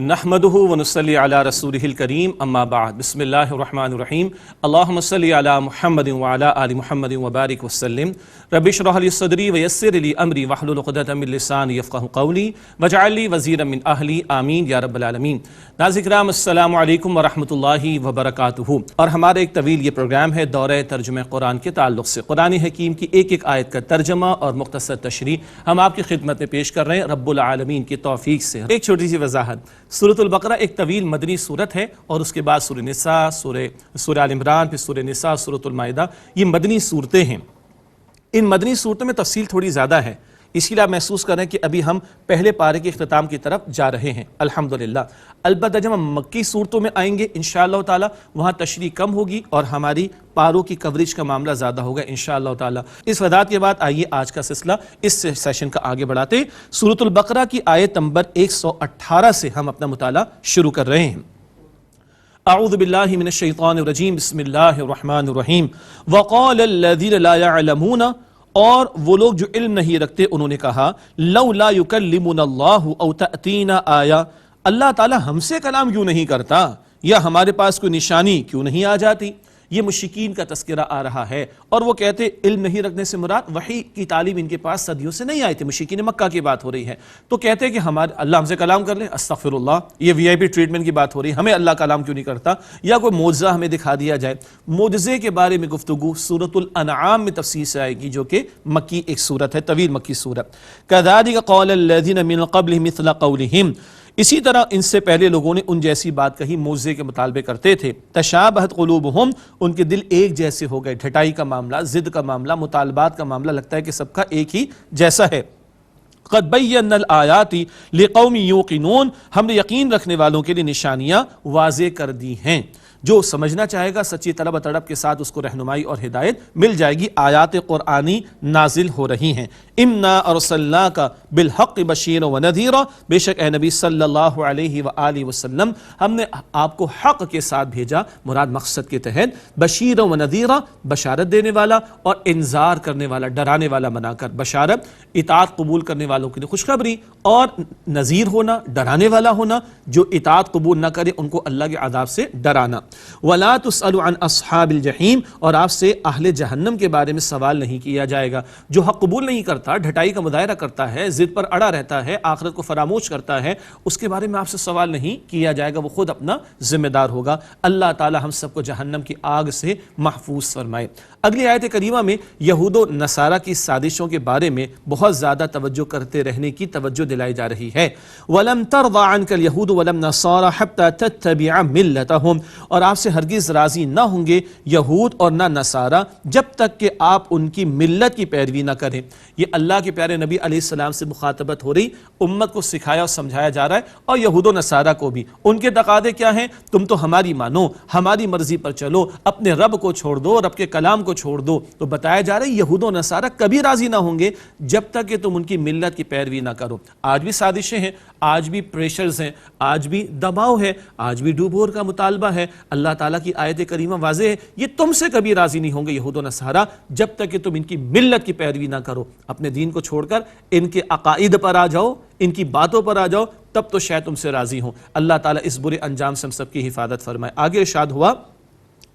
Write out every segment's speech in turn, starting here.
نحمدہ ونصلی علی رسولہ الکریم اما بعد بسم اللہ الرحمن الرحیم اللہم صلی علی محمد وعلی آل محمد وبارک وسلم رب اشرح لی صدری ویسر لی امری واحلل عقدۃ من لسانی یفقہوا قولی واجعل لی وزیرا من اہلی آمین یا رب العالمین۔ ناظرین کرام السلام علیکم ورحمۃ اللہ وبرکاتہ۔ اور ہمارا ایک طویل یہ پروگرام ہے دورہ ترجمہ قرآن کے تعلق سے قرآن حکیم کی ایک ایک آیت کا ترجمہ اور مختصر تشریح ہم آپ کی خدمت میں پیش کر رہے ہیں رب العالمین کی توفیق سے۔ ایک چھوٹی سی وضاحت، سورۃ البقرہ ایک طویل مدنی سورت ہے اور اس کے بعد سورہ نساء، سورہ آل عمران، پھر سورہ نساء، سورۃ المائدہ، یہ مدنی صورتیں ہیں۔ ان مدنی صورتوں میں تفصیل تھوڑی زیادہ ہے، اسی لیے آپ محسوس کریں کہ ابھی ہم پہلے پارے کے اختتام کی طرف جا رہے ہیں الحمدللہ۔ البتہ جب ہم مکی صورتوں میں آئیں گے انشاءاللہ تعالی وہاں تشریح کم ہوگی اور ہماری پاروں کی کوریج کا معاملہ زیادہ ہوگا انشاءاللہ تعالی۔ اس وضاحت کے بعد آئیے آج کا سلسلہ اس سیشن کا آگے بڑھاتے ہیں۔ سورۃ البقرہ کی آیت نمبر 118 سے ہم اپنا مطالعہ شروع کر رہے ہیں۔ اعوذ باللہ من الشیطان الرجیم، بسم اللہ الرحمن الرحیم۔ وقال الذین لا يعلمون، اور وہ لوگ جو علم نہیں رکھتے انہوں نے کہا لولا یکلمنا اللہ او تأتینا آیہ، اللہ تعالی ہم سے کلام کیوں نہیں کرتا یا ہمارے پاس کوئی نشانی کیوں نہیں آ جاتی۔ یہ مشرکین کا تذکرہ آ رہا ہے اور وہ کہتے علم نہیں رکھنے سے مراد وحی کی تعلیم ان کے پاس صدیوں سے نہیں آئی تھی، مشرکین مکہ کی بات ہو رہی ہے، تو کہتے کہ اللہ ہم سے کلام کر لے، استغفر اللہ، یہ وی آئی پی ٹریٹمنٹ کی بات ہو رہی ہے، ہمیں اللہ کلام کیوں نہیں کرتا، یا کوئی معجزہ ہمیں دکھا دیا جائے۔ معجزے کے بارے میں گفتگو سورۃ الانعام میں تفصیل سے آئے گی جو کہ مکی ایک سورت ہے، طویل مکی سورت۔ كَذَلِكَ قَالَ الَّذِينَ مِنْ قَبْلِهِمْ مِثْلَ قَوْلِهِمْ، اسی طرح ان سے پہلے لوگوں نے ان جیسی بات کہی، معجزے کے مطالبے کرتے تھے۔ تشابہت قلوبہم، ان کے دل ایک جیسے ہو گئے، ڈھٹائی کا معاملہ، ضد کا معاملہ، مطالبات کا معاملہ لگتا ہے کہ سب کا ایک ہی جیسا ہے۔ قد بینا الآیات لقوم یوقنون، ہم نے یقین رکھنے والوں کے لیے نشانیاں واضح کر دی ہیں۔ جو سمجھنا چاہے گا سچی طلب تڑپ کے ساتھ اس کو رہنمائی اور ہدایت مل جائے گی۔ آیات قرآنی نازل ہو رہی ہیں۔ انا ارسلناک بالحق بشیرا ونذیرا، بے شک اے نبی صلی اللہ علیہ وآلہ وسلم ہم نے آپ کو حق کے ساتھ بھیجا، مراد مقصد کے تحت، بشیرا ونذیرا، بشارت دینے والا اور انذار کرنے والا، ڈرانے والا بنا کر۔ بشارت اطاعت قبول کرنے والوں کے لیے خوشخبری، اور نذیر ہونا، ڈرانے والا ہونا، جو اطاعت قبول نہ کرے ان کو اللہ کے عذاب سے ڈرانا۔ وَلَا تُسْأَلُ عَنْ أَصْحَابِ الْجَحِيمِ، اور آپ سے اہل جہنم کے بارے میں سوال نہیں کیا جائے گا۔ جو حق قبول نہیں کرتا، ڈھٹائی کا مظاہرہ کرتا ہے، ضد پر اڑا رہتا ہے، آخرت کو فراموش کرتا ہے، اس کے بارے میں آپ سے سوال نہیں کیا جائے گا، وہ خود اپنا ذمہ دار ہوگا۔ اللہ تعالی ہم سب کو جہنم کی آگ سے محفوظ فرمائے۔ اگلی آیت کریمہ میں یہود و نصارہ کی سازشوں کے بارے میں بہت زیادہ توجہ کرتے رہنے کی توجہ دلائی جا رہی ہے۔ وَلَمْ تَرْضَ عَنْكَ الْيَهُودُ وَلَا النَّصَارَى حَتَّى تَتَّبِعَ مِلَّتَهُمْ، اور آپ سے ہرگز راضی نہ ہوں گے یہود اور نہ نصارہ جب تک کہ آپ ان کی ملت کی پیروی نہ کریں۔ یہ اللہ کے پیارے نبی علیہ السلام سے مخاطبت ہو رہی، امت کو سکھایا اور سمجھایا جا رہا ہے، اور یہود و نصارہ کو بھی۔ ان کے تقاضے کیا ہیں؟ تم تو ہماری مانو، ہماری مرضی پر چلو، اپنے رب کو چھوڑ دو، رب کے کلام کو چھوڑ دو۔ تو بتایا جا رہا ہے یہود و نصارہ کبھی راضی نہ ہوں گے جب تک کہ تم ان کی ملت کی پیروی نہ کرو۔ آج بھی سازشیں ہیں، آج بھی پریشرز ہیں، آج بھی دباؤ ہے، آج بھی ڈوبور کا مطالبہ ہے۔ اللہ تعالیٰ کی آیت کریمہ واضح ہے، یہ تم سے کبھی راضی نہیں ہوں گے یہود و نصارہ جب تک کہ تم ان کی ملت کی پیروی نہ کرو۔ اپنے دین کو چھوڑ کر ان کے عقائد پر آ جاؤ، ان کی باتوں پر آ جاؤ، تب تو شاید تم سے راضی ہوں۔ اللہ تعالیٰ اس برے انجام سے ہم سب کی حفاظت فرمائے۔ آگے ارشاد ہوا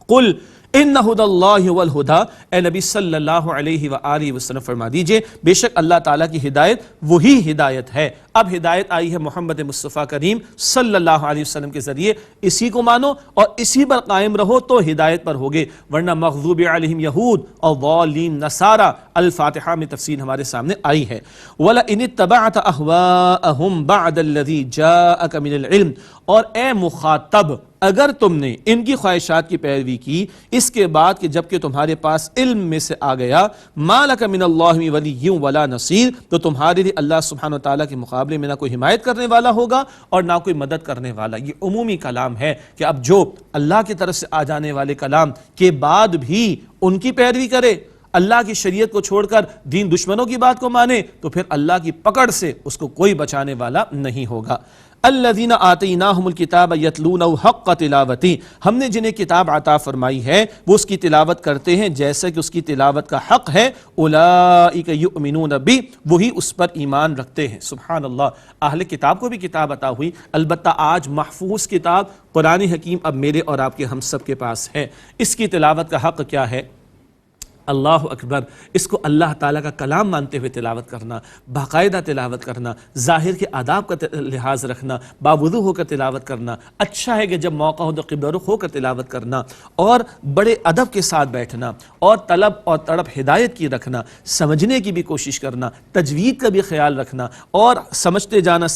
قل ان ہدی اللہ هو الہدی، اے نبی صلی اللہ علیہ وآلہ وسلم فرما دیجئے بے شک اللہ تعالیٰ کی ہدایت وہی ہدایت ہے۔ اب ہدایت آئی ہے محمد مصطفیٰ کریم صلی اللہ علیہ وسلم کے ذریعے، اسی کو مانو اور اسی پر قائم رہو تو ہدایت پر ہوگے، ورنہ مغضوب علیہم یہود اور ضالین نصارہ۔ الفاتحہ میں تفصیل ہمارے سامنے آئی ہے۔ وَلَئِنِ اتَّبَعْتَ أَهْوَاءَهُمْ بَعْدَ الَّذِي جَاءَكَ مِنَ الْعِلْمِ، اور اے مخاطب اگر تم نے ان کی خواہشات کی پیروی کی اس کے بعد کہ جبکہ تمہارے پاس علم میں سے آ گیا، مَا لَكَ مِنَ اللَّهِ مِن وَلِيٍّ وَلَا نَصِيرٍ، تو تمہارے لیے اللہ سبحانہ وتعالیٰ کے مقابلے میں نہ کوئی حمایت کرنے والا ہوگا اور نہ کوئی مدد کرنے والا۔ یہ عمومی کلام ہے کہ اب جو اللہ کی طرف سے آ جانے والے کلام کے بعد بھی ان کی پیروی کرے، اللہ کی شریعت کو چھوڑ کر دین دشمنوں کی بات کو مانے تو پھر اللہ کی پکڑ سے اس کو کوئی بچانے والا نہیں ہوگا۔ الذین آتیناہم الکتاب یتلونہ حق تلاوتہ، ہم نے جنہیں کتاب عطا فرمائی ہے وہ اس کی تلاوت کرتے ہیں جیسا کہ اس کی تلاوت کا حق ہے، اولئک یؤمنون بہ، وہی اس پر ایمان رکھتے ہیں۔ سبحان اللہ، اہل کتاب کو بھی کتاب عطا ہوئی، البتہ آج محفوظ کتاب قرآن حکیم اب میرے اور آپ کے ہم سب کے پاس ہے۔ اس کی تلاوت کا حق کیا ہے؟ اللہ اکبر، اس کو اللہ تعالیٰ کا کلام مانتے ہوئے تلاوت کرنا، باقاعدہ تلاوت کرنا، ظاہر کے آداب کا لحاظ رکھنا، باوضو ہو کر تلاوت کرنا، اچھا ہے کہ جب موقع ہو تو قبلہ رخ ہو کر تلاوت کرنا، اور بڑے ادب کے ساتھ بیٹھنا، اور طلب اور تڑپ ہدایت کی رکھنا، سمجھنے کی بھی کوشش کرنا، تجوید کا بھی خیال رکھنا، اور سمجھتے جانا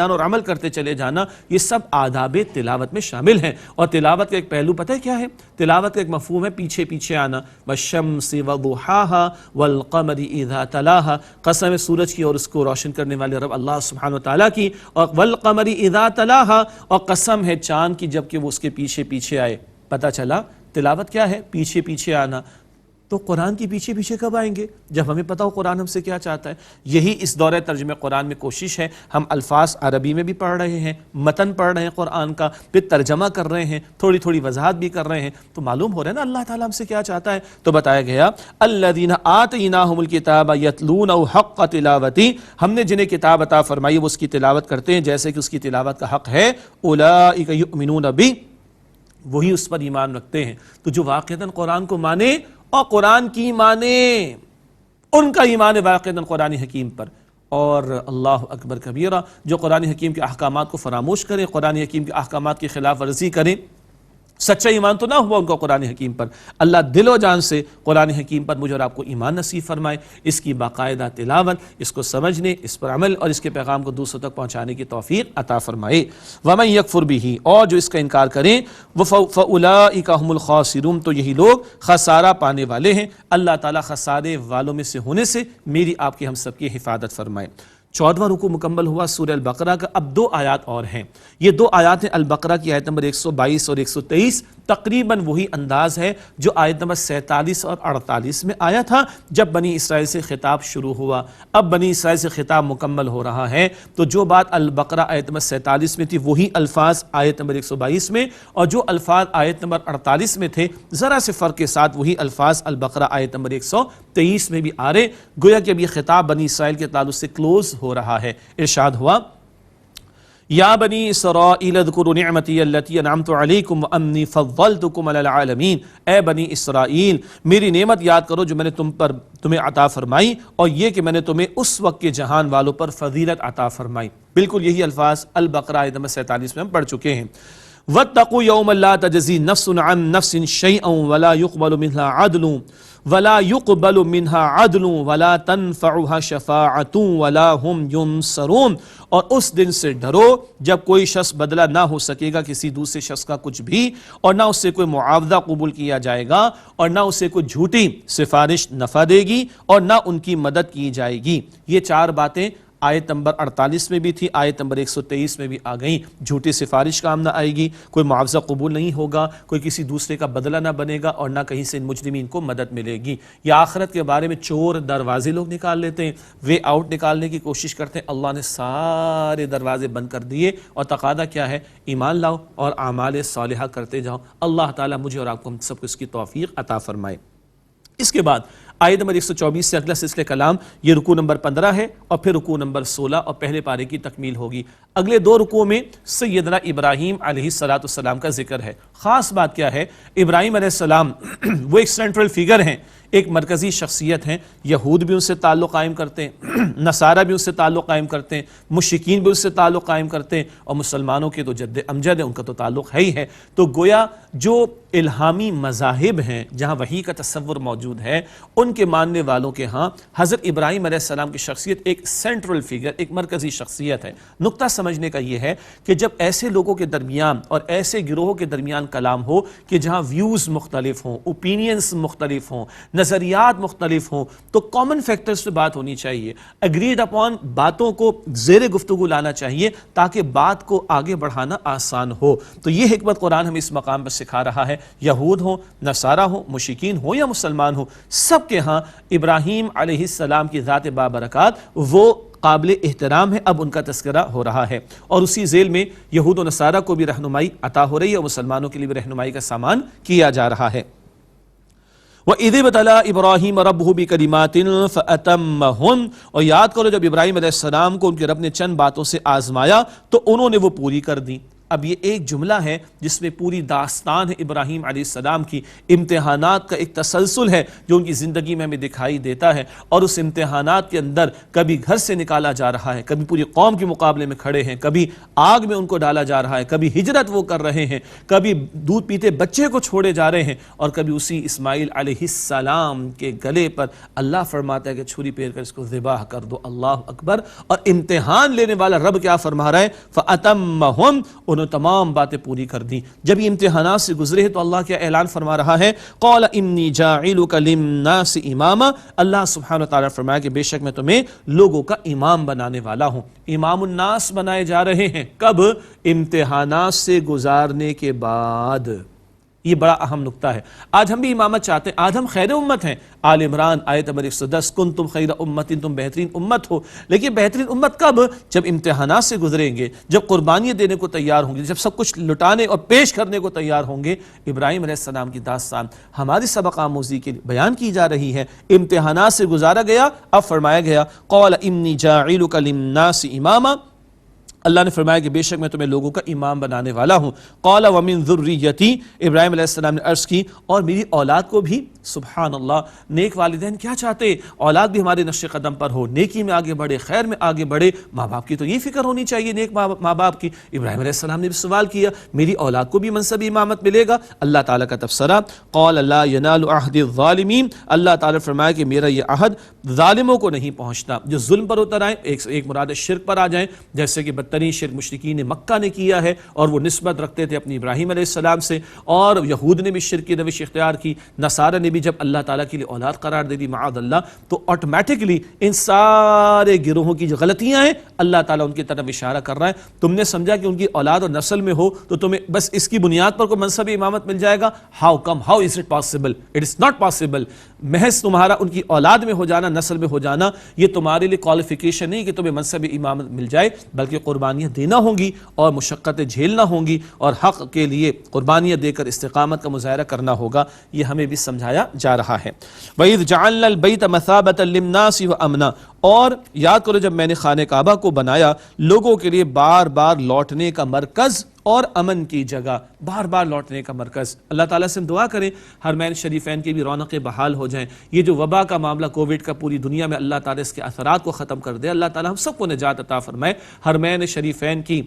اور عمل کرتے چلے جانا، یہ سب آداب تلاوت میں شامل ہیں۔ اور تلاوت کا ایک پہلو پتہ ہے کیا ہے؟ تلاوت کا ایک مفہوم ہے پیچھے پیچھے آنا، والشمس وضحاها والقمر اذا تلاها، قسم ہے سورج کی اور اس کو روشن کرنے والے رب اللہ سبحانہ وتعالیٰ کی، اور والقمر اذا تلاها، اور قسم ہے چاند کی جب کہ وہ اس کے پیچھے پیچھے آئے۔ پتہ چلا تلاوت کیا ہے؟ پیچھے پیچھے آنا۔ تو قرآن کی پیچھے پیچھے کب آئیں گے؟ جب ہمیں پتہ ہو قرآن ہم سے کیا چاہتا ہے۔ یہی اس دورہ ترجمہ قرآن میں کوشش ہے، ہم الفاظ عربی میں بھی پڑھ رہے ہیں، متن پڑھ رہے ہیں قرآن کا، پھر ترجمہ کر رہے ہیں، تھوڑی تھوڑی وضاحت بھی کر رہے ہیں، تو معلوم ہو رہا ہے نا اللہ تعالیٰ ہم سے کیا چاہتا ہے۔ تو بتایا گیا الذین آتیناہم الکتاب یتلونہ حق تلاوتہ، ہم نے جنہیں کتاب عطا فرمائی وہ اس کی تلاوت کرتے ہیں جیسے کہ اس کی تلاوت کا حق ہے، اولئک یؤمنون بہ، وہی اس پر ایمان رکھتے ہیں۔ تو جو واقعتاً قرآن کو مانے اور قرآن کی مانے، ان کا ایمان واقعتاً قرآن حکیم پر، اور اللہ اکبر کبیرہ جو قرآن حکیم کے احکامات کو فراموش کریں، قرآن حکیم کے احکامات کی خلاف ورزی کریں، سچا ایمان تو نہ ہوا ان کو قرآن حکیم پر۔ اللہ دل و جان سے قرآن حکیم پر مجھے اور آپ کو ایمان نصیب فرمائے، اس کی باقاعدہ تلاوت، اس کو سمجھنے، اس پر عمل اور اس کے پیغام کو دوسروں تک پہنچانے کی توفیق عطا فرمائے۔ وَمَن يَكْفُرْ بِهِ، اور جو اس کا انکار کریں، فَأُولَٰئِكَ هُمُ الْخَاسِرُونَ، تو یہی لوگ خسارہ پانے والے ہیں۔ اللہ تعالیٰ خسارے والوں میں سے ہونے سے میری آپ کی ہم سب کی حفاظت فرمائے۔ 14واں رکوع مکمل ہوا سورہ البقرہ کا۔ اب 2 آیات اور ہیں، یہ 2 آیات ہیں البقرہ کی آیت نمبر 122 اور 123، تقریباً وہی انداز ہے جو آیت نمبر 47 اور 48 میں آیا تھا جب بنی اسرائیل سے خطاب شروع ہوا۔ اب بنی اسرائیل سے خطاب مکمل ہو رہا ہے، تو جو بات البقرہ آیت نمبر 47 میں تھی وہی الفاظ آیت نمبر 122 میں، اور جو الفاظ آیت نمبر 48 میں تھے ذرا سے فرق کے ساتھ وہی الفاظ البقرہ آیت نمبر 123 میں بھی آ رہے، گویا کہ اب یہ خطاب بنی اسرائیل کے تعلق سے کلوز ہو رہا ہے۔ ارشاد ہوا، یا بنی اسرائیل اذکروا نعمتی التی انعمت علیکم وانی فضلتکم علی العالمین، اے بنی اسرائیل میری نعمت یاد کرو جو میں نے تمہیں عطا فرمائی، اور یہ کہ میں نے تمہیں اس وقت کے جہان والوں پر فضیلت عطا فرمائی۔ بالکل یہی الفاظ البقرہ آیت نمبر 47 میں ہم پڑھ چکے ہیں۔ واتقوا یوما لا تجزی نفس عن نفس شیئا ولا يقبل منها عدل ولا تنفعها شفاعة ولا هم ينصرون، اور اس دن سے ڈرو جب کوئی شخص بدلہ نہ ہو سکے گا کسی دوسرے شخص کا کچھ بھی، اور نہ اس سے کوئی معاوضہ قبول کیا جائے گا، اور نہ اسے کوئی جھوٹی سفارش نفع دے گی، اور نہ ان کی مدد کی جائے گی۔ یہ 4 باتیں آیت نمبر 48 میں بھی تھی، آیت نمبر 123 میں بھی آ گئیں۔ جھوٹی سفارش کام نہ آئے گی، کوئی معاوضہ قبول نہیں ہوگا، کوئی کسی دوسرے کا بدلہ نہ بنے گا، اور نہ کہیں سے ان مجرمین کو مدد ملے گی۔ یا آخرت کے بارے میں چور دروازے لوگ نکال لیتے ہیں، وے آؤٹ نکالنے کی کوشش کرتے ہیں، اللہ نے سارے دروازے بند کر دیے، اور تقاضا کیا ہے؟ ایمان لاؤ اور اعمال صالحہ کرتے جاؤ۔ اللہ تعالیٰ مجھے اور آپ کو ہم سب کو اس کی توفیق عطا فرمائے۔ اس کے بعد آیت نمبر 124 سے اگلا سلسلہ کلام، یہ رکوع نمبر 15 ہے، اور پھر رکوع نمبر 16 اور پہلے پارے کی تکمیل ہوگی۔ اگلے 2 رکوع میں سیدنا ابراہیم علیہ السلام کا ذکر ہے۔ خاص بات کیا ہے؟ ابراہیم علیہ السلام وہ ایک سینٹرل فیگر ہیں، ایک مرکزی شخصیت ہیں۔ یہود بھی ان سے تعلق قائم کرتے ہیں، نصارہ بھی ان سے تعلق قائم کرتے ہیں، مشرکین بھی ان سے تعلق قائم کرتے ہیں، اور مسلمانوں کے تو جد امجد ہے، ان کا تو تعلق ہے ہی ہے۔ تو گویا جو الہامی مذاہب ہیں جہاں وحی کا تصور موجود ہے، ان کے ماننے والوں کے ہاں حضرت ابراہیم علیہ السلام کی شخصیت ایک سینٹرل فیگر، ایک مرکزی شخصیت ہے۔ نقطہ سمجھنے کا یہ ہے کہ جب ایسے لوگوں کے درمیان اور ایسے گروہوں کے درمیان کلام ہو کہ جہاں ویوز مختلف ہوں، اوپینینز مختلف ہوں، نظریات مختلف ہوں تو کامن فیکٹرز پہ بات ہونی چاہیے، اگریڈ اپون باتوں کو زیر گفتگو لانا چاہیے تاکہ بات کو آگے بڑھانا آسان ہو۔ تو یہ حکمت قرآن ہمیں اس مقام پر سکھا رہا ہے، یہود ہوں، نصارہ ہوں، مشرکین ہوں یا مسلمان ہوں، سب کے ہاں ابراہیم علیہ السلام کی ذات بابرکات وہ قابل احترام ہے۔ اب ان کا تذکرہ ہو رہا ہے اور اسی ذیل میں یہود و نصارہ کو بھی رہنمائی عطا ہو رہی ہے اور مسلمانوں کے لیے بھی رہنمائی کا سامان کیا جا رہا ہے۔ وَإِذِ ابْتَلَىٰ إِبْرَاهِيمَ رَبُّهُ بِكَلِمَاتٍ فَأَتَمَّهُنَّ، اور یاد کرو جب ابراہیم علیہ السلام کو ان کے رب نے چند باتوں سے آزمایا تو انہوں نے وہ پوری کر دی۔ اب یہ ایک جملہ ہے جس میں پوری داستان ہے ابراہیم علیہ السلام کی، امتحانات کا ایک تسلسل ہے جو ان کی زندگی میں ہمیں دکھائی دیتا ہے، اور اس امتحانات کے اندر کبھی گھر سے نکالا جا رہا ہے، کبھی پوری قوم کے مقابلے میں کھڑے ہیں، کبھی آگ میں ان کو ڈالا جا رہا ہے، کبھی ہجرت وہ کر رہے ہیں، کبھی دودھ پیتے بچے کو چھوڑے جا رہے ہیں، اور کبھی اسی اسماعیل علیہ السلام کے گلے پر اللہ فرماتا ہے کہ چھری پھیر کر اس کو ذبح کر دو۔ اللہ اکبر! اور امتحان لینے والا رب کیا فرما رہا ہے؟ فَأَتَمَّهُمْ، انہوں تمام باتیں پوری کر دیں۔ جب یہ امتحانات سے گزرے ہیں تو اللہ کیا اعلان فرما رہا ہے؟ قَالَ إِنِّي جَاعِلُكَ لِلنَّاسِ إِمَامًا، اللہ سبحانہ وتعالیٰ فرمایا کہ بے شک میں تمہیں لوگوں کا امام بنانے والا ہوں۔ امام الناس بنائے جا رہے ہیں کب؟ امتحانات سے گزارنے کے بعد۔ یہ بڑا اہم نکتہ ہے۔ آج ہم بھی امامت چاہتے ہیں، آج ہم خیر امت ہیں۔ آل عمران آیت نمبر 110، کنتم خیر امت، تم بہترین امت ہو۔ لیکن بہترین امت کب؟ جب امتحانات سے گزریں گے، جب قربانیاں دینے کو تیار ہوں گے، جب سب کچھ لٹانے اور پیش کرنے کو تیار ہوں گے۔ ابراہیم علیہ السلام کی داستان ہماری سبق آموزی کے لیے بیان کی جا رہی ہے۔ امتحانات سے گزارا گیا، اب فرمایا گیا قال انی جاعلک للناس اماما، اللہ نے فرمایا کہ بے شک میں تمہیں لوگوں کا امام بنانے والا ہوں۔ قال ومن ذریتی، ابراہیم علیہ السلام نے عرض کی اور میری اولاد کو بھی۔ سبحان اللہ! نیک والدین کیا چاہتے؟ اولاد بھی ہمارے نقش قدم پر ہو، نیکی میں آگے بڑھے، خیر میں آگے بڑھے۔ ماں باپ کی تو یہ فکر ہونی چاہیے، نیک ماں باپ کی۔ ابراہیم علیہ السلام نے بھی سوال کیا میری اولاد کو بھی منصب امامت ملے گا؟ اللہ تعالیٰ کا تبصرہ، قال لا ینال عہد الظالمین، اللہ تعالیٰ فرمایا کہ میرا یہ عہد ظالموں کو نہیں پہنچتا، جو ظلم پر اتر آئیں، ایک مراد شرک پر آ جائیں، جیسے کہ بدترین شرک مشرکین مکہ نے کیا ہے اور وہ نسبت رکھتے تھے اپنی ابراہیم علیہ السلام سے، اور یہود نے بھی شرک کی روش اختیار کی، نصارہ نے بھی جب اللہ تعالیٰ کے لیے اولاد قرار دے دی معاذ اللہ، تو آٹومیٹکلی ان سارے گروہوں کی جو غلطیاں ہیں اللہ تعالیٰ ان کی طرف اشارہ کر رہا ہے۔ تم نے سمجھا کہ ان کی اولاد اور نسل میں ہو تو تمہیں بس اس کی بنیاد پر کوئی منصب امامت مل جائے گا؟ How come, how is it possible? It is not possible. محض تمہارا ان کی اولاد میں ہو جانا، نسل میں ہو جانا، یہ تمہارے لیے کوالیفیکیشن نہیں کہ تمہیں منصب امامت مل جائے، بلکہ قربانیاں دینا ہوں گی اور مشقتیں جھیلنا ہوں گی اور حق کے لیے قربانیاں دے کر استقامت کا مظاہرہ کرنا ہوگا۔ یہ ہمیں بھی سمجھایا جا رہا ہے۔ وَإِذْ جَعَلْنَا الْبَيْتَ مَثَابَةً لِلنَّاسِ وَأَمْنًا، اور یاد کرو جب میں نے خانہ کعبہ کو بنایا لوگوں کے لیے بار بار لوٹنے کا مرکز اور امن کی جگہ، بار بار لوٹنے کا مرکز۔ اللہ تعالیٰ سے ہم دعا کریں حرمین شریفین کی بھی رونقیں بحال ہو جائیں، یہ جو وبا کا معاملہ کووڈ کا پوری دنیا میں اللہ تعالیٰ اس کے اثرات کو ختم کر دے، اللہ تعالیٰ ہم سب کو نجات عطا فرمائے، حرمین شریفین کی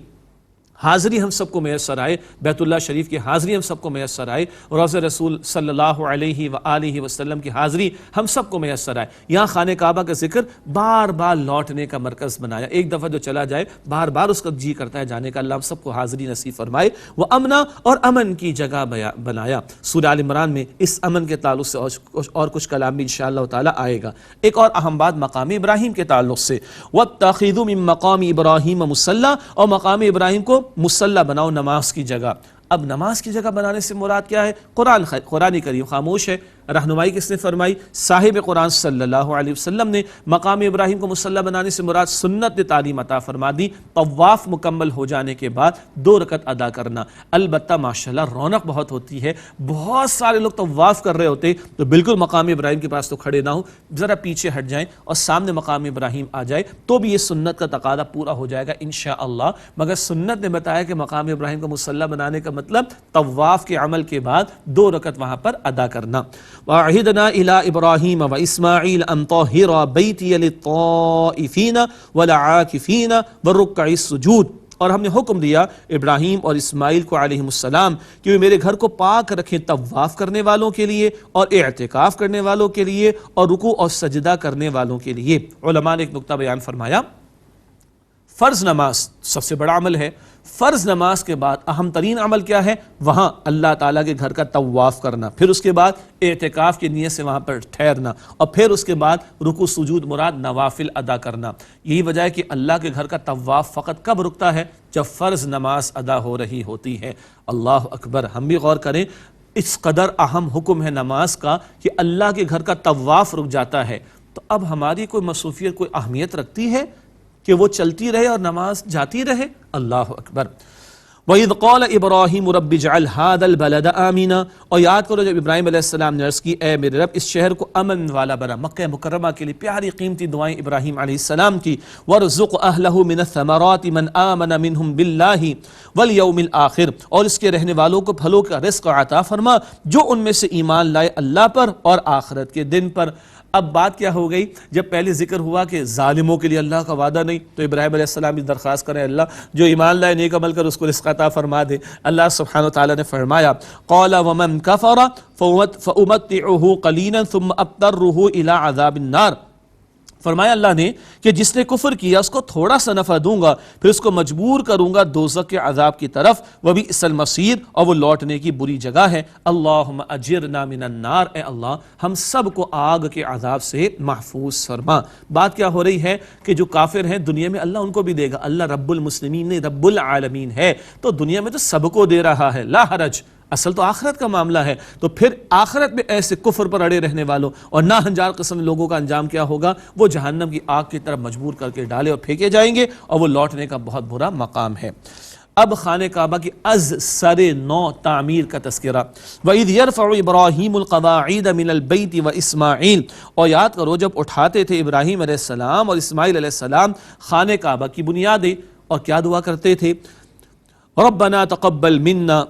حاضری ہم سب کو میسر آئے، بیت اللہ شریف کی حاضری ہم سب کو میسر آئے، روضہ رسول صلی اللہ علیہ وآلہ وسلم کی حاضری ہم سب کو میسر آئے۔ یہاں خانہ کعبہ کا ذکر بار بار لوٹنے کا مرکز بنایا، ایک دفعہ جو چلا جائے بار بار اس کا جی کرتا ہے جانے کا، اللہ ہم سب کو حاضری نصیب فرمائے۔ وہ امنا، اور امن کی جگہ بنایا۔ سورہ آل عمران میں اس امن کے تعلق سے اور کچھ کلام بھی انشاءاللہ تعالیٰ آئے گا۔ ایک اور اہم بات مقام ابراہیم کے تعلق سے، وَاتَّخِذُوا مِن مَّقَامِ إِبْرَاهِيمَ مُصَلًّى، اور مقام ابراہیم کو مصلی بناؤ، نماز کی جگہ۔ اب نماز کی جگہ بنانے سے مراد کیا ہے؟ قرآن کریم خاموش ہے، رہنمائی کس نے فرمائی؟ صاحب قرآن صلی اللہ علیہ وسلم نے۔ مقام ابراہیم کو مصلی بنانے سے مراد سنت نے تعلیم عطا فرما دی، طواف مکمل ہو جانے کے بعد 2 رکعت ادا کرنا۔ البتہ ماشاءاللہ رونق بہت ہوتی ہے، بہت سارے لوگ طواف کر رہے ہوتے تو بالکل مقام ابراہیم کے پاس تو کھڑے نہ ہوں، ذرا پیچھے ہٹ جائیں اور سامنے مقام ابراہیم آ جائے تو بھی یہ سنت کا تقاضا پورا ہو جائے گا انشاءاللہ۔ مگر سنت نے بتایا کہ مقام ابراہیم کو مصلی بنانے کا مطلب طواف کے عمل کے بعد 2 رکعت وہاں پر ادا کرنا۔ وَعِهِدْنَا إِلَىٰ إِبْرَاهِيمَ وَإِسْمَاعِيلَ أَن طَهِّرَا بَيْتِيَ لِلطَّائِفِينَ وَالْعَاكِفِينَ وَالرُّكَّعِ السُّجُودِ، اور ہم نے حکم دیا ابراہیم اور اسماعیل کو علیہ السلام کہ وہ میرے گھر کو پاک رکھیں طواف کرنے والوں کے لیے اور اعتکاف کرنے والوں کے لیے اور رکوع اور سجدہ کرنے والوں کے لیے۔ علماء نے ایک نقطہ بیان فرمایا، فرض نماز سب سے بڑا عمل ہے، فرض نماز کے بعد اہم ترین عمل کیا ہے؟ وہاں اللہ تعالیٰ کے گھر کا طواف کرنا، پھر اس کے بعد اعتکاف کی نیت سے وہاں پر ٹھہرنا، اور پھر اس کے بعد رکوع سجود مراد نوافل ادا کرنا۔ یہی وجہ ہے کہ اللہ کے گھر کا طواف فقط کب رکتا ہے؟ جب فرض نماز ادا ہو رہی ہوتی ہے۔ اللہ اکبر! ہم بھی غور کریں، اس قدر اہم حکم ہے نماز کا کہ اللہ کے گھر کا طواف رک جاتا ہے، تو اب ہماری کوئی مصروفیت کوئی اہمیت رکھتی ہے کہ وہ چلتی رہے اور نماز جاتی رہے؟ اللہ اکبر! وَإِذْ قَالَ إِبْرَاهِيمُ رَبِّ اجْعَلْ هَذَا الْبَلَدَ آمِنًا، اور یاد کرو جب ابراہیم علیہ السلام نے عرض کی اے میرے رب اس شہر کو امن والا بنا۔ مکہ مکرمہ کے لیے پیاری قیمتی دعائیں ابراہیم علیہ السلام کی، وَارْزُقْ أَهْلَهُ مِنَ الثَّمَرَاتِ مَنْ آمَنَ مِنْهُمْ بِاللَّهِ وَالْيَوْمِ الْآخِرِ، اور اس کے رہنے والوں کو پھلوں کا رزق عطا فرما جو ان میں سے ایمان لائے اللہ پر اور آخرت کے دن پر۔ اب بات کیا ہو گئی؟ جب پہلے ذکر ہوا کہ ظالموں کے لیے اللہ کا وعدہ نہیں، تو ابراہیم علیہ السلام بھی درخواست کریں اللہ جو ایمان لائے نیک عمل کر اس کو رزق عطا فرما دے۔ اللہ سبحانہ وتعالیٰ نے فرمایا قال ومن كفر فأمتعه قليلا ثم أضطره إلى عذاب النار، فرمایا اللہ نے کہ جس نے کفر کیا اس کو تھوڑا سا نفع دوں گا، پھر اس کو مجبور کروں گا دوزخ کے عذاب کی طرف، وبئس المصیر، اور وہ لوٹنے کی بری جگہ ہے۔ اللہم اجرنا من النار، اے اللہ ہم سب کو آگ کے عذاب سے محفوظ فرما۔ بات کیا ہو رہی ہے کہ جو کافر ہیں دنیا میں اللہ ان کو بھی دے گا، اللہ رب المسلمین نے رب العالمین ہے تو دنیا میں تو سب کو دے رہا ہے، لا حرج۔ اصل تو آخرت کا معاملہ ہے، تو پھر آخرت میں ایسے کفر پر اڑے رہنے والوں اور ناہنجار قسم لوگوں کا انجام کیا ہوگا؟ وہ جہنم کی آگ کی طرف مجبور کر کے ڈالے اور پھینکے جائیں گے، اور وہ لوٹنے کا بہت برا مقام ہے۔ اب خانہ کعبہ کی از سر نو تعمیر کا تذکرہ۔ وَإِذْ يَرْفَعُ إِبْرَاهِيمُ الْقَوَاعِيدَ مِنَ الْبَيْتِ وَإِسْمَاعِيلُ، اور یاد کرو جب اٹھاتے تھے ابراہیم علیہ السلام اور اسماعیل علیہ السلام خانہ کعبہ کی بنیادیں، اور کیا دعا کرتے تھے؟ رَبَّنَا تَقَبَّلْ مِنَّا،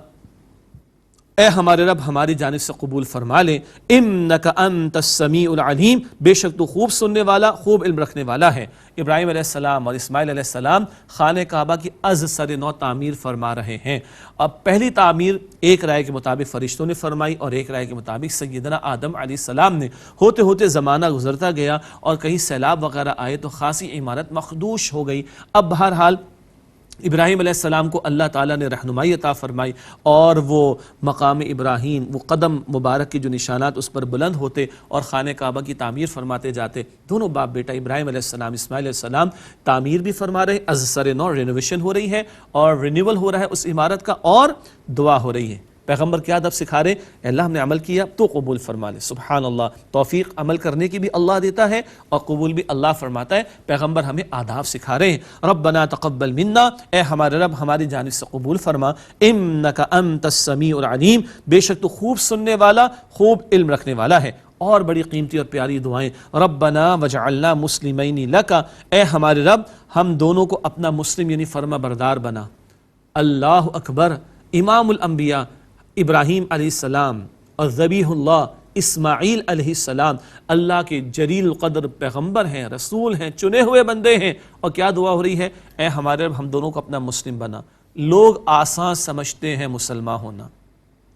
اے ہمارے رب ہماری جانب سے قبول فرما لے، انک انت السمیع العلیم، بے شک تو خوب سننے والا خوب علم رکھنے والا ہے۔ ابراہیم علیہ السلام اور اسماعیل علیہ السلام خانہ کعبہ کی از سر نو تعمیر فرما رہے ہیں۔ اب پہلی تعمیر ایک رائے کے مطابق فرشتوں نے فرمائی اور ایک رائے کے مطابق سیدنا آدم علیہ السلام نے۔ ہوتے ہوتے زمانہ گزرتا گیا اور کہیں سیلاب وغیرہ آئے تو خاصی عمارت مخدوش ہو گئی۔ اب بہرحال ابراہیم علیہ السلام کو اللہ تعالیٰ نے رہنمائی عطا فرمائی، اور وہ مقام ابراہیم، وہ قدم مبارک کے جو نشانات اس پر بلند ہوتے اور خانہ کعبہ کی تعمیر فرماتے جاتے۔ دونوں باپ بیٹا ابراہیم علیہ السلام اسماعیل علیہ السلام تعمیر بھی فرما رہے، از سر نو رینوویشن ہو رہی ہے اور رینیول ہو رہا ہے اس عمارت کا، اور دعا ہو رہی ہے۔ پیغمبر کیا ادب سکھا رہے؟ اللہ ہم نے عمل کیا تو قبول فرما لے۔ سبحان اللہ، توفیق عمل کرنے کی بھی اللہ دیتا ہے اور قبول بھی اللہ فرماتا ہے۔ پیغمبر ہمیں آداب سکھا رہے ہیں۔ ربنا تقبل منا، اے ہمارے رب ہماری جانب سے قبول فرما، انک انت السمیع العلیم، بے شک تو خوب سننے والا خوب علم رکھنے والا ہے۔ اور بڑی قیمتی اور پیاری دعائیں، ربنا وجعلنا مسلمین لک، اے ہمارے رب ہم دونوں کو اپنا مسلم یعنی فرما بردار بنا۔ اللہ اکبر! امام الانبیاء ابراہیم علیہ السلام اور ذبیح اللہ اسماعیل علیہ السلام اللہ کے جلیل القدر پیغمبر ہیں، رسول ہیں، چنے ہوئے بندے ہیں، اور کیا دعا ہو رہی ہے؟ اے ہمارے رب ہم دونوں کو اپنا مسلم بنا۔ لوگ آسان سمجھتے ہیں مسلمان ہونا،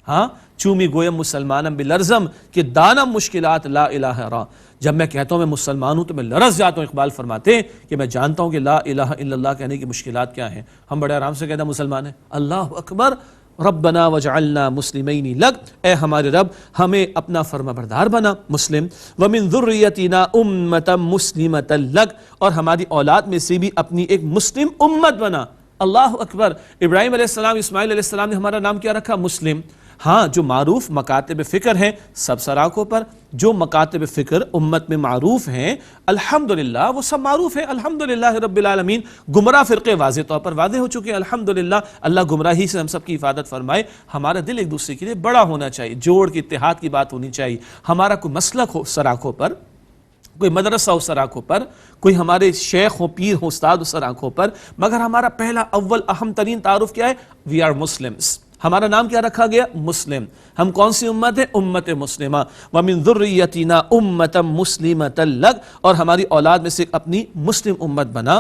ہاں چومی گویم مسلمانم بلرزم کہ دانم مشکلات لا الہ را، جب میں کہتا ہوں میں مسلمان ہوں تو میں لرز جاتا ہوں۔ اقبال فرماتے ہیں کہ میں جانتا ہوں کہ لا الہ الا اللہ کہنے کی مشکلات کیا ہیں۔ ہم بڑے آرام سے کہتے ہیں مسلمان ہیں۔ اللہ اکبر! ربنا وجعلنا مسلمین لک، اے ہمارے رب ہمیں اپنا فرما بردار بنا مسلم، ومن ذریتنا امتا مسلمتا لک، اور ہماری اولاد میں سے بھی اپنی ایک مسلم امت بنا۔ اللہ اکبر! ابراہیم علیہ السلام اسماعیل علیہ السلام نے ہمارا نام کیا رکھا؟ مسلم۔ ہاں جو معروف مکاتب فکر ہیں سب سراخوں پر، جو مکاتب فکر امت میں معروف ہیں الحمدللہ وہ سب معروف ہیں، الحمدللہ رب العالمین۔ گمراہ فرقے واضح طور پر واضح ہو چکے ہیں الحمدللہ، اللہ گمراہی سے ہم سب کی حفاظت فرمائے۔ ہمارا دل ایک دوسرے کے لیے بڑا ہونا چاہیے، جوڑ کے اتحاد کی بات ہونی چاہیے۔ ہمارا کوئی مسلک ہو سراخوں پر، کوئی مدرسہ ہو سر آنکھوں پر، کوئی ہمارے شیخ ہو پیر ہو استاد ہو سر آنکھوں پر، مگر ہمارا پہلا اول اہم ترین تعارف کیا ہے؟ We are Muslims. ہمارا نام کیا رکھا گیا؟ مسلم۔ ہم کون سی امت ہے؟ امت مسلمہ۔ وَمِن ذُرِّيَّتِنَا أُمَّةً مُسْلِمَةً لَكَ، اور ہماری اولاد میں سے اپنی مسلم امت بنا۔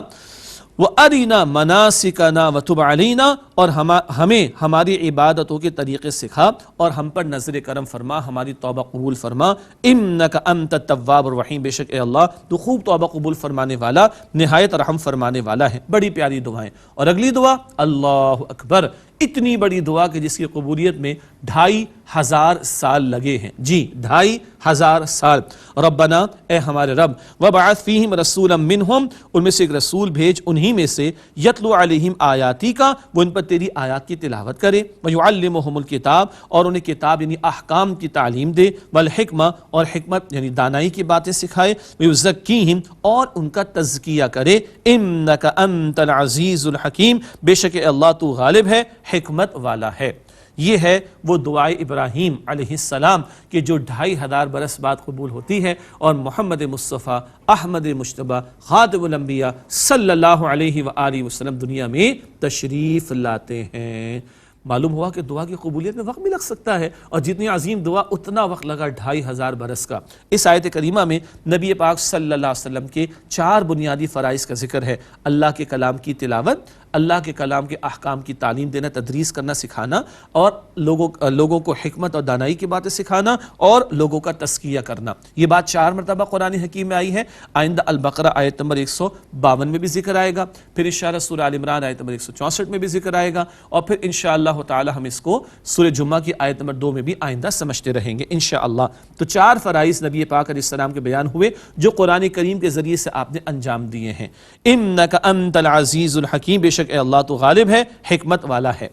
وَأَرِنَا مَنَاسِكَنَا وَتُبْ عَلَيْنَا، اور ہمیں ہماری عبادتوں کے طریقے سکھا اور ہم پر نظر کرم فرما، ہماری توبہ قبول فرما، انک انت التواب الرحیم، بے شک اے اللہ تو خوب توبہ قبول فرمانے والا، نہایت رحم فرمانے والا ہے۔ بڑی پیاری دعائیں۔ اور اگلی دعا اللہ اکبر، اتنی بڑی دعا کہ جس کی قبولیت میں 2500 سال لگے ہیں، جی 2500 سال۔ ربنا، اے ہمارے رب، وبعث فیہم رسولا منہم، ان میں سے ایک رسول بھیج انہی میں سے، یتلو علیہم آیاتی کا، وہ ان پر تیری آیات کی تلاوت کرے، ویعلمہم الکتاب، اور انہیں کتاب یعنی احکام کی تعلیم دے، والحکمہ، اور حکمت یعنی دانائی کی باتیں سکھائے، ویزکیہم، اور ان کا تزکیہ کرے، انک انت العزیز الحکیم، بے شک اللہ تو غالب ہے، حکمت والا ہے۔ یہ ہے وہ دعائے ابراہیم علیہ السلام کہ جو 2500 برس بعد قبول ہوتی ہے، اور محمد مصطفیٰ احمد مجتبیٰ خاتم الانبیاء صلی اللہ علیہ وآلہ وسلم دنیا میں تشریف لاتے ہیں۔ معلوم ہوا کہ دعا کی قبولیت میں وقت بھی لگ سکتا ہے، اور جتنی عظیم دعا اتنا وقت لگا 2500 برس کا۔ اس آیت کریمہ میں نبی پاک صلی اللہ علیہ وسلم کے 4 بنیادی فرائض کا ذکر ہے: اللہ کے کلام کی تلاوت، اللہ کے کلام کے احکام کی تعلیم دینا، تدریس کرنا، سکھانا، اور لوگوں کو حکمت اور دانائی کی باتیں سکھانا، اور لوگوں کا تزکیہ کرنا۔ یہ بات 4 مرتبہ قرآن حکیم میں آئی ہے۔ آئندہ البقرہ آیت نمبر 152 میں بھی ذکر آئے گا، پھر انشاءاللہ سورہ آل عمران آیت نمبر 164 میں بھی ذکر آئے گا، اور پھر انشاءاللہ تعالی ہم اس کو سورہ جمعہ کی آیت نمبر 2 میں بھی آئندہ سمجھتے رہیں گے انشاءاللہ۔ تو 4 فرائض نبی پاک علیہ السلام کے بیان ہوئے جو قرآن کریم کے ذریعے سے آپ نے انجام دیے ہیں۔ انک انت العزیز الحکیم، بے شک اے اللہ تو غالب ہے، حکمت والا ہے۔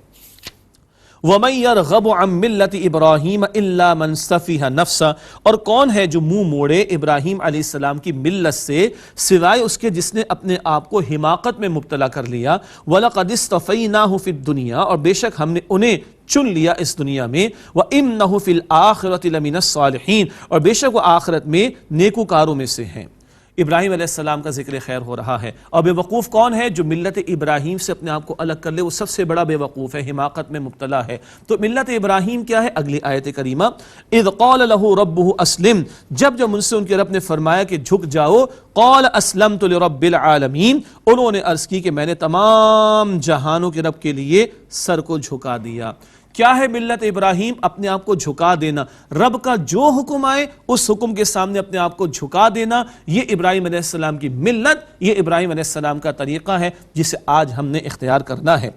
وَمَن يَرْغَبُ عَن مِّلَّةِ إِبْرَاهِيمَ إِلَّا مَن سَفِهَ نَفْسَهُ، اور کون ہے جو منہ موڑے ابراہیم علیہ السلام کی ملت سے سوائے اس کے جس نے اپنے آپ کو حماقت میں مبتلا کر لیا۔ وَلَقَدِ اصْطَفَيْنَاهُ فِي الدُّنْيَا، اور بے شک ہم نے انہیں چن لیا اس دنیا میں، وَإِنَّهُ فِي الْآخِرَةِ لَمِنَ الصَّالِحِينَ، اور بے شک وہ آخرت میں نیکوکاروں میں سے ہیں۔ ابراہیم علیہ السلام کا ذکر خیر ہو رہا ہے، اور بے وقوف کون ہے؟ جو ملت ابراہیم سے اپنے آپ کو الگ کر لے، وہ سب سے بڑا بے وقوف ہے، حماقت میں مبتلا ہے۔ تو ملت ابراہیم کیا ہے؟ اگلی آیت کریمہ، اذ قال له ربه اسلم، جب ان سے ان کے رب نے فرمایا کہ جھک جاؤ، قال اسلمت لرب العالمین، انہوں نے عرض کی کہ میں نے تمام جہانوں کے رب کے لیے سر کو جھکا دیا۔ کیا ہے ملت ابراہیم؟ اپنے آپ کو جھکا دینا، رب کا جو حکم آئے اس حکم کے سامنے اپنے آپ کو جھکا دینا، یہ ابراہیم علیہ السلام کی ملت، یہ ابراہیم علیہ السلام کا طریقہ ہے جسے آج ہم نے اختیار کرنا ہے۔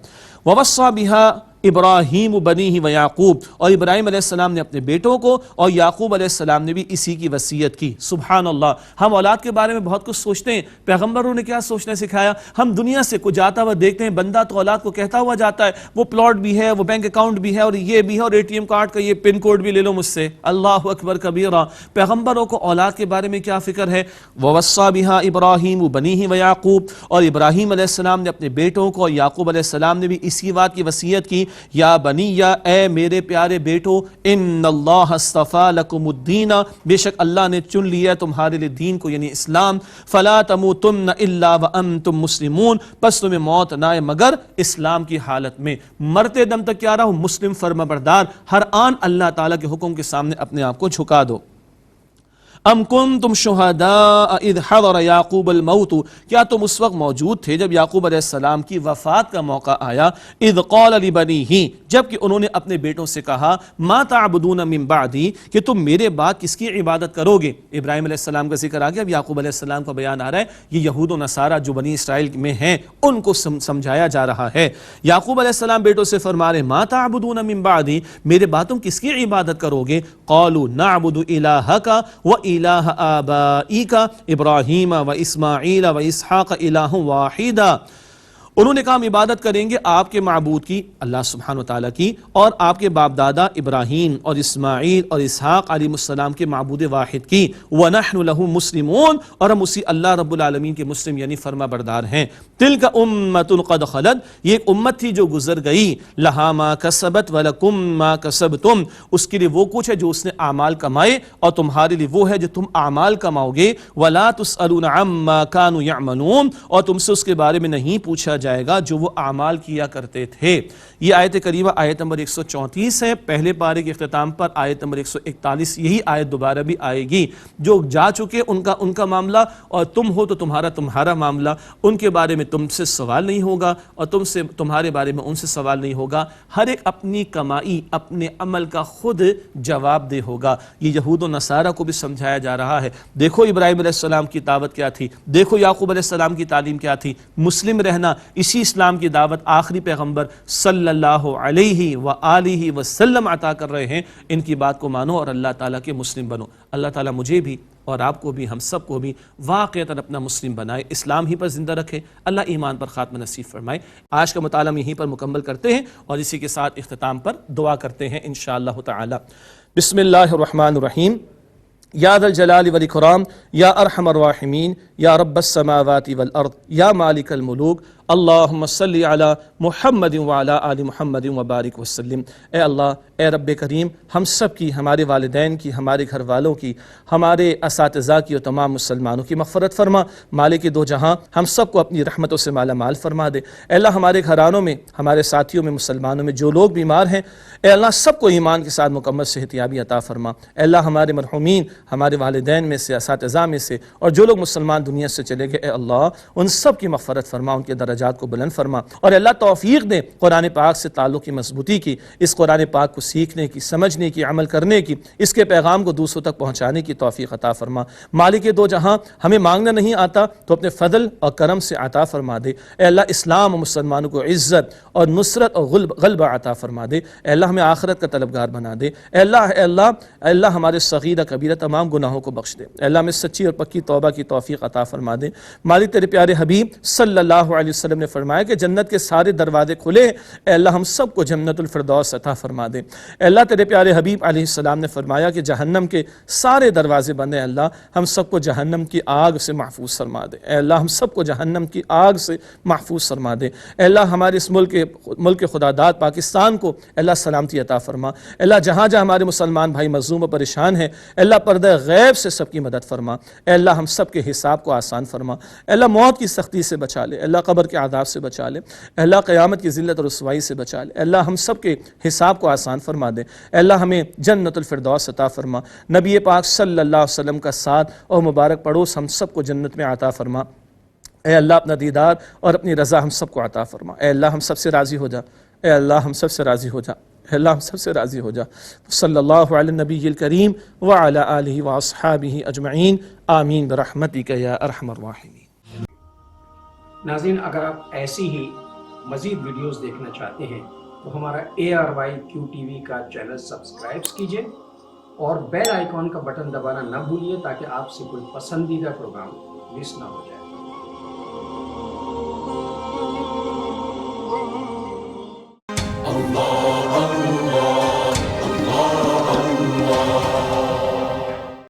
وَوَصَّى بِهَا ابراہیم بنیہ و یعقوب، اور ابراہیم علیہ السلام نے اپنے بیٹوں کو اور یعقوب علیہ السلام نے بھی اسی کی وصیت کی۔ سبحان اللہ، ہم اولاد کے بارے میں بہت کچھ سوچتے ہیں، پیغمبروں نے کیا سوچنا سکھایا؟ ہم دنیا سے کچھ جاتا ہوا دیکھتے ہیں، بندہ تو اولاد کو کہتا ہوا جاتا ہے وہ پلاٹ بھی ہے، وہ بینک اکاؤنٹ بھی ہے، اور یہ بھی ہے، اور ATM کارڈ کا یہ پن کوڈ بھی لے لو مجھ سے۔ اللہ اکبر کبیرہ، پیغمبروں کو اولاد کے بارے میں کیا فکر ہے؟ وَوَصَّى بِهَا ابراہیم بنیہ و یعقوب، اور ابراہیم علیہ السلام نے اپنے بیٹوں کو اور یعقوب علیہ السلام نے بھی اسی بات کی وصیت کی، یا بنی، یا اے میرے پیارے بیٹو، ان اللہ اصطفیٰ لکم الدین، بے شک اللہ نے چن لیا تمہارے لیے دین کو یعنی اسلام، فلا تموتن الا وانتم مسلمون، پس تمہیں موت نہ آئے مگر اسلام کی حالت میں، مرتے دم تک کیا رہو؟ مسلم فرما بردار، ہر آن اللہ تعالیٰ کے حکم کے سامنے اپنے آپ کو جھکا دو۔ ام کنتم شہداء اذ حضر یعقوب الموت، کیا تم اس وقت موجود تھے جب یعقوب علیہ السلام کی وفات کا موقع آیا؟ اذ قال لبنیہ، جبکہ انہوں نے اپنے بیٹوں سے کہا، ما تعبدون من بعدی، کہ تم میرے بعد کس کی عبادت کرو گے؟ ابراہیم علیہ السلام کا ذکر آ گیا، اب یعقوب علیہ السلام کا بیان آ رہا ہے، یہ یہود و نصارہ جو بنی اسرائیل میں ہیں ان کو سمجھایا جا رہا ہے۔ یعقوب علیہ السلام بیٹوں سے فرما رہے، ما تعبدون من بعدی، میرے بعد تم کس کی عبادت کرو گے؟ قالوا نعبد الہک و الہ آبائک ابراہیم و اسماعیل و اسحاق الہ واحدا، انہوں نے کہا ہم عبادت کریں گے آپ کے معبود کی، اللہ سبحانہ وتعالیٰ کی، اور آپ کے باپ دادا ابراہیم اور اسماعیل اور اسحاق علیہ السلام کے معبود واحد کی، وَنَحْنُ لَهُ مُسْلِمُونَ، اور ہم اسی اللہ رب العالمین کے مسلم یعنی فرما بردار ہیں۔ تِلْكَ أُمَّةٌ قَدْ خَلَتْ، یہ ایک امت تھی جو گزر گئی، لَهَا مَا كَسَبَتْ وَلَكُمْ مَا كَسَبْتُمْ، اس کے لیے وہ کچھ ہے جو اس نے اعمال کمائے اور تمہارے لیے وہ ہے جو تم اعمال کماؤ گے، وَلَا تُسْأَلُونَ عَمَّا كَانُوا يَعْمَلُونَ، اور تم سے اس کے بارے میں نہیں پوچھا جائے گا جو وہ اعمال کیا کرتے تھے۔ یہ آیت کریمہ آیت نمبر 134 ہے، پہلے پارے کے اختتام پر آیت نمبر 141 یہی آیت دوبارہ بھی آئے گی۔ جو جا چکے ان کا معاملہ، اور تم ہو تو تمہارا معاملہ، ان کے بارے میں تم سے سوال نہیں ہوگا اور تمہارے بارے میں ان سے سوال نہیں ہوگا۔ ہر ایک اپنی کمائی اپنے عمل کا خود جواب دہ ہوگا۔ یہ یہود و نصارہ کو بھی سمجھایا جا رہا ہے۔ دیکھو ابراہیم علیہ السلام کی دعوت کیا تھی، دیکھو یعقوب علیہ السلام کی تعلیم کیا تھی، مسلم رہنا، اسی اسلام کی دعوت آخری پیغمبر صلی اللہ علیہ وآلہ وسلم عطا کر رہے ہیں۔ ان کی بات کو مانو اور اللہ تعالیٰ کے مسلم بنو۔ اللہ تعالیٰ مجھے بھی اور آپ کو بھی، ہم سب کو بھی واقعتاً اپنا مسلم بنائے، اسلام ہی پر زندہ رکھے، اللہ ایمان پر خاتمہ نصیب فرمائے۔ آج کا مطالعہ ہم یہیں پر مکمل کرتے ہیں اور اسی کے ساتھ اختتام پر دعا کرتے ہیں انشاءاللہ تعالی۔ بسم اللہ الرحمن الرحیم۔ یا ذا الجلال والاکرام، یا ارحم الراحمین، یا رب السماوات والارض، یا مالک الملوک، اللہم صلی علی محمد وعلی آل محمد وبارک وسلم۔ اے اللہ، اے رب کریم، ہم سب کی، ہمارے والدین کی، ہمارے گھر والوں کی، ہمارے اساتذہ کی اور تمام مسلمانوں کی مغفرت فرما۔ مالک دو جہاں ہم سب کو اپنی رحمتوں سے مالا مال فرما دے۔ اے اللہ، ہمارے گھرانوں میں، ہمارے ساتھیوں میں، مسلمانوں میں جو لوگ بیمار ہیں، اے اللہ سب کو ایمان کے ساتھ مکمل صحت یابی عطا فرما۔ اے اللہ، ہمارے مرحومین، ہمارے والدین میں سے، اساتذہ میں سے، اور جو لوگ مسلمان دنیا سے چلے گئے، اے اللہ ان سب کی مغفرت فرما، ان کے درجات کو بلند فرما، اور اللہ توفیق دے قرآن پاک سے تعلق کی مضبوطی کی، اس قرآن پاک کو سیکھنے کی، سمجھنے کی، عمل کرنے کی، اس کے پیغام کو دوسروں تک پہنچانے کی توفیق عطا فرما۔ مالک دو جہاں، ہمیں مانگنا نہیں آتا تو اپنے فضل اور کرم سے عطا فرما دے۔ اے اللہ، اسلام و مسلمانوں کو عزت اور نصرت اور غلبہ عطا فرما دے۔ اے اللہ، ہمیں آخرت کا طلبگار بنا دے۔ اے اللہ، اے اللہ، اے اللہ، ہمارے صغیرہ کبیرہ تمام گناہوں کو بخش دے۔ اے اللہ، ہمیں سچی اور پکی توبہ کی توفیق عطا فرما دے۔ مالک تیرے پیارے حبیب صلی اللہ علیہ وسلم نے فرمایا کہ جنت کے سارے دروازے کھلے، اے اللہ ہم سب کو جنت الفردوس عطا فرما دے۔ اے اللہ، تیرے پیارے حبیب علیہ السلام نے فرمایا کہ جہنم کے سارے دروازے بند ہیں، اللہ ہم سب کو جہنم کی آگ سے محفوظ فرما دے۔ اے اللہ، ہم سب کو جہنم کی آگ سے محفوظ فرما دے۔ اے اللہ، ہمارے اس ملک خدا داد پاکستان کو اے اللہ سلامتی عطا فرما۔ اے اللہ، جہاں جہاں ہمارے مسلمان بھائی مظلوم و پریشان ہیں، اے اللہ پردہ غیب سے سب کی مدد فرما۔ اے اللہ، ہم سب کے حساب کو آسان فرما۔ اے اللہ، موت کی سختی سے بچا لے، اے اللہ قبر کے عذاب سے بچا لے، اے اللہ قیامت کی ذلت اور رسوائی سے بچا لے۔ اے اللہ، ہم سب کے حساب کو آسان فرما دے۔ اے اللہ، ہمیں جنت الفردوس عطا فرما۔ نبی پاک صلی اللہ علیہ وسلم کا ساتھ اور مبارک پڑوس ہم سب کو جنت میں عطا فرما۔ اے اللہ، اپنا دیدار اور اپنی رضا ہم سب کو عطا فرما۔ اے اللہ، ہم سب سے راضی ہو جا۔ اے اللہ، ہم سب سے راضی ہو جا۔ اے اللہ، ہم سب سے راضی ہو جا۔ صلی اللہ علی النبی الکریم وعلی آلہ واصحابہ اجمعین، آمین برحمتک یا ارحم الراحمین۔ ناظرین، اگر آپ ایسی ہی مزید ویڈیوز دیکھنا چاہتے ہیں تو ہمارا ARYQ-TV کا چینل سبسکرائب کیجئے اور بیل آئیکن کا بٹن دبانا نہ بھولیے تاکہ آپ سے کوئی پسندیدہ پروگرام مس نہ ہو جائے۔